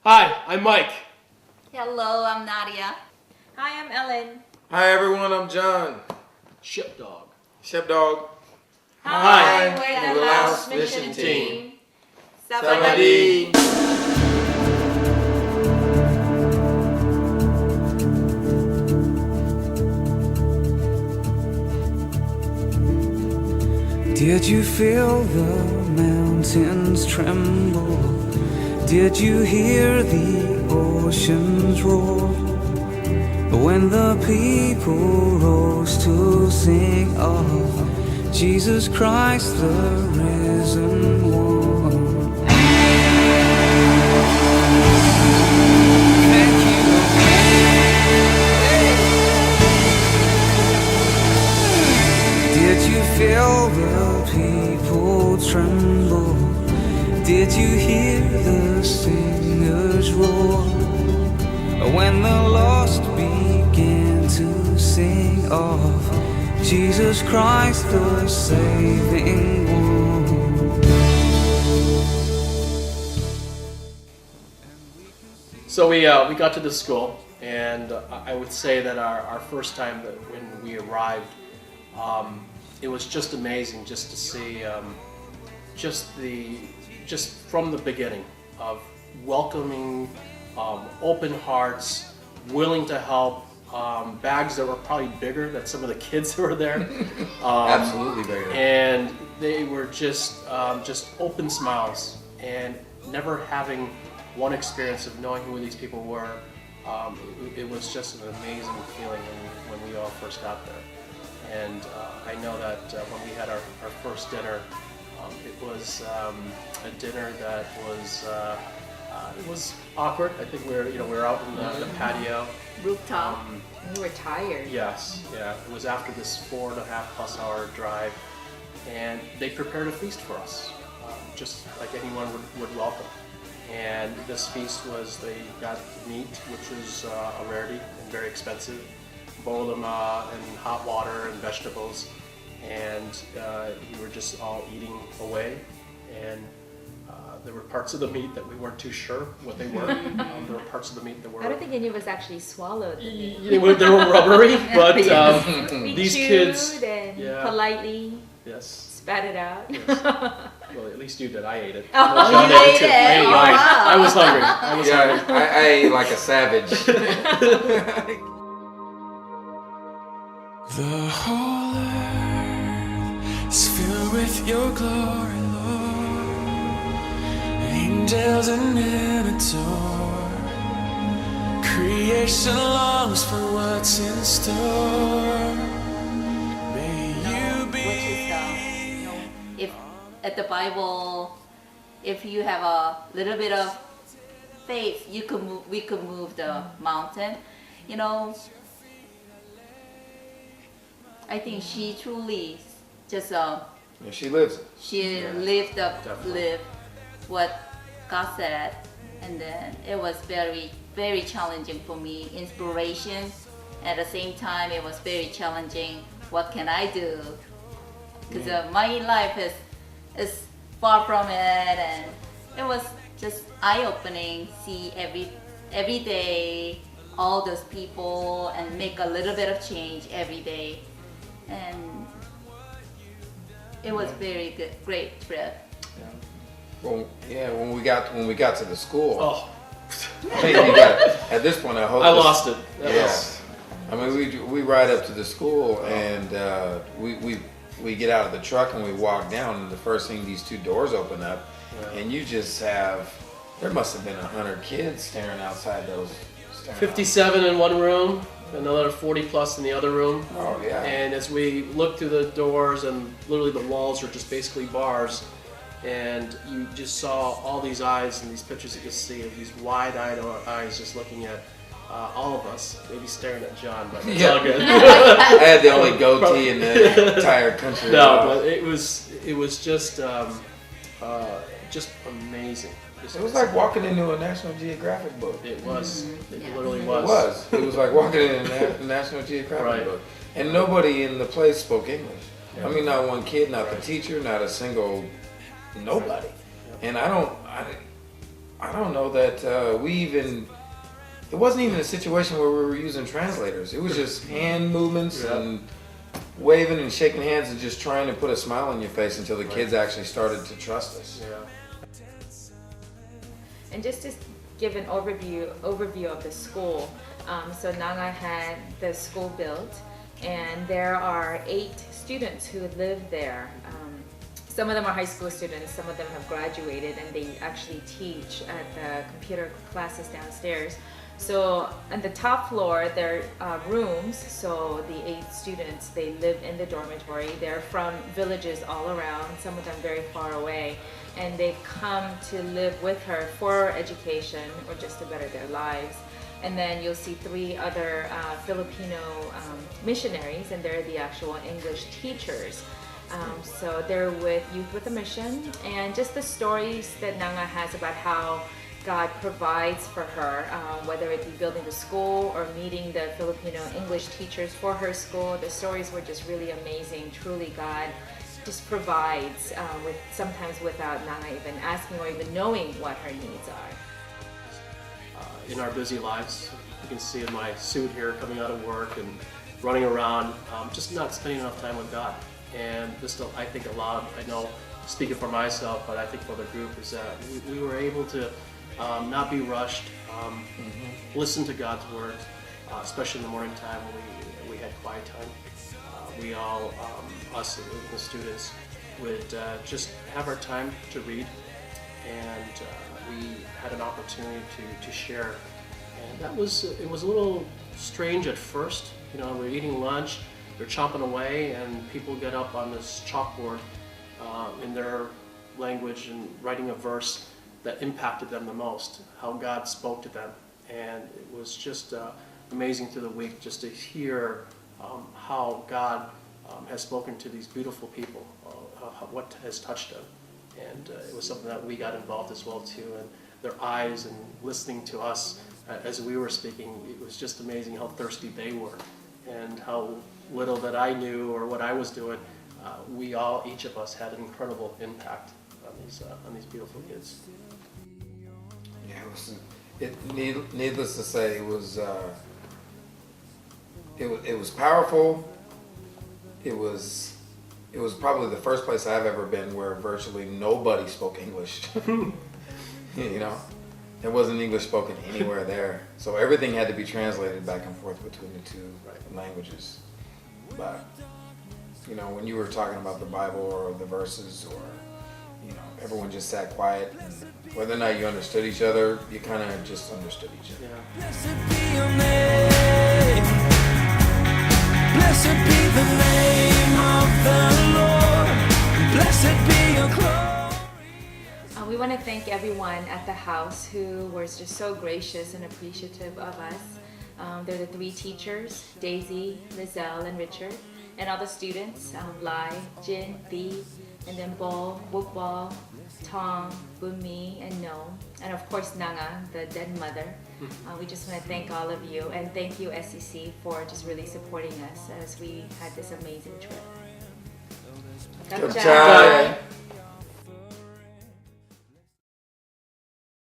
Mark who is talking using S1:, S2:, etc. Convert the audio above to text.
S1: Hi, I'm Mike.
S2: Hello, I'm Nadia.
S3: Hi, I'm Ellen.
S4: Hi everyone, I'm John.
S1: Shipdog.
S4: Shepdog.
S1: Hi,
S3: we're
S4: the
S3: the
S4: Laos
S3: Laos
S4: Mission
S3: Mission
S4: team.
S3: team.
S4: Sawadee.
S5: Did you feel the mountains tremble? Did you hear the oceans roar? When the people rose to sing of Jesus Christ, the risen one. Thank you. Did you feel the people tremble? Did you hear the singers roar? When the lost began to sing of Jesus Christ, the saving one.
S1: So we got to the school, and I would say that our first time that when we arrived, it was just amazing just to see just from the beginning of welcoming, open hearts, willing to help, bags that were probably bigger than some of the kids that were there.
S4: Absolutely bigger.
S1: And they were just open smiles, and never having one experience of knowing who these people were. It was just an amazing feeling when we all first got there. And I know that when we had our first dinner, it was a dinner that was it was awkward. I think we were out in the patio.
S2: Rooftop.
S3: We were tired.
S1: Yes, yeah. It was after this 4.5+ hour drive, and they prepared a feast for us, just like anyone would welcome. And this feast was, they got meat, which was a rarity and very expensive, boiled them in hot water and vegetables, and we were just all eating away. And there were parts of the meat that we weren't too sure what they were. There were parts of the meat that were...
S3: I don't think any of us actually swallowed the meat.
S1: They were rubbery, but
S3: We
S1: these
S3: chewed
S1: kids...
S3: and
S1: Yeah.
S3: politely
S1: Yes.
S3: spat it out.
S1: Yes. Well, at least you did. I ate it.
S3: Oh,
S1: John
S2: you ate
S1: too.
S2: it.
S1: I ate
S2: Oh,
S1: mine.
S2: wow.
S1: I was hungry. I was hungry.
S4: Yeah, I ate like a savage.
S5: The whole earth is filled with your glory, Lord. Angels and men adore. Creation longs for what's in store. May you
S2: Which is
S5: be.
S2: if at the Bible, if you have a little bit of faith, we could move the mountain. I think she truly just
S4: Yeah, she lives it.
S2: she
S1: Yeah,
S2: lived
S1: definitely.
S2: what God said, and then it was very, very challenging for me. Inspiration. At the same time, it was very challenging. What can I do? Because my life is far from it, and it was just eye-opening. See every day all those people and make a little bit of change every day, and it was very good, great trip.
S4: Well, yeah, when we got to the school,
S1: Oh,
S4: I mean, you got, at this point, I hope
S1: I
S4: this-
S1: lost it. That
S4: Yeah.
S1: was-
S4: I mean, we ride up to the school and we get out of the truck and we walk down, and the first thing, these two doors open up, and you just have, there must have been 100 kids staring outside those. Staring
S1: 57 in one room, another 40+ in the other room.
S4: Oh yeah.
S1: And as we looked through the doors, and literally the walls were just basically bars, and you just saw all these eyes and these pictures you could see of these wide-eyed eyes just looking at all of us, maybe staring at John, but it's all good.
S4: I had the only goatee in the entire country.
S1: No, but it was just amazing.
S4: It was like walking into a National Geographic book.
S1: It was. It
S2: Yeah.
S1: literally
S4: It
S1: was.
S4: was. It was like walking in a National Geographic
S1: Right.
S4: book. And nobody in the place spoke English.
S1: Yeah.
S4: I mean, not one kid, not the teacher, not a single nobody. And I don't don't know that it wasn't even a situation where we were using translators. It was just hand movements and waving and shaking hands and just trying to put a smile on your face until the kids actually started to trust us.
S1: Yeah.
S3: And just to give an overview of the school, so Nanga had the school built, and there are 8 students who live there. Some of them are high school students, some of them have graduated, and they actually teach at the computer classes downstairs. So on the top floor, there are rooms, so the 8 students, they live in the dormitory. They're from villages all around, some of them very far away, and they've come to live with her for education or just to better their lives. And then you'll see 3 other Filipino missionaries, and they're the actual English teachers. So they're with Youth with a Mission, and just the stories that Nanga has about how God provides for her, whether it be building the school or meeting the Filipino English teachers for her school. The stories were just really amazing. Truly, God just provides, sometimes without Nanga even asking or even knowing what her needs are.
S1: In our busy lives, you can see in my suit here, coming out of work and running around, just not spending enough time with God. And this, I think, a lot. I know, speaking for myself, but I think for the group, is that we were able to not be rushed, listen to God's word, especially in the morning time when we had quiet time. We all, us the students, would just have our time to read, and we had an opportunity to share. And it was a little strange at first. You know, we're eating lunch, they're chomping away, and people get up on this chalkboard in their language and writing a verse that impacted them the most, how God spoke to them. And it was just amazing through the week just to hear how God has spoken to these beautiful people, what has touched them. And it was something that we got involved as well too, and their eyes and listening to us as we were speaking, it was just amazing how thirsty they were and how little that I knew or what I was doing. Each of us had an incredible impact on these beautiful kids.
S4: Yeah, needless to say, it was powerful. It was probably the first place I've ever been where virtually nobody spoke English. You know, there wasn't English spoken anywhere there, so everything had to be translated back and forth between the 2 languages. But you know, when you were talking about the Bible or the verses, or you know, everyone just sat quiet. And whether or not you understood each other, you kind of just understood each other.
S1: Yeah.
S5: Blessed be your name. Blessed be the name of the Lord. Blessed be your glory.
S3: We want to thank everyone at the house who was just so gracious and appreciative of us. They're the 3 teachers, Daisy, Lizelle, and Richard, and all the students, Lai, Jin, Thi, and then Bo, Wookbal, Tong, Bunmi, and No, and of course Nanga, the dead mother. We just want to thank all of you, and thank you SEC for just really supporting us as we had this amazing trip.
S4: Good job.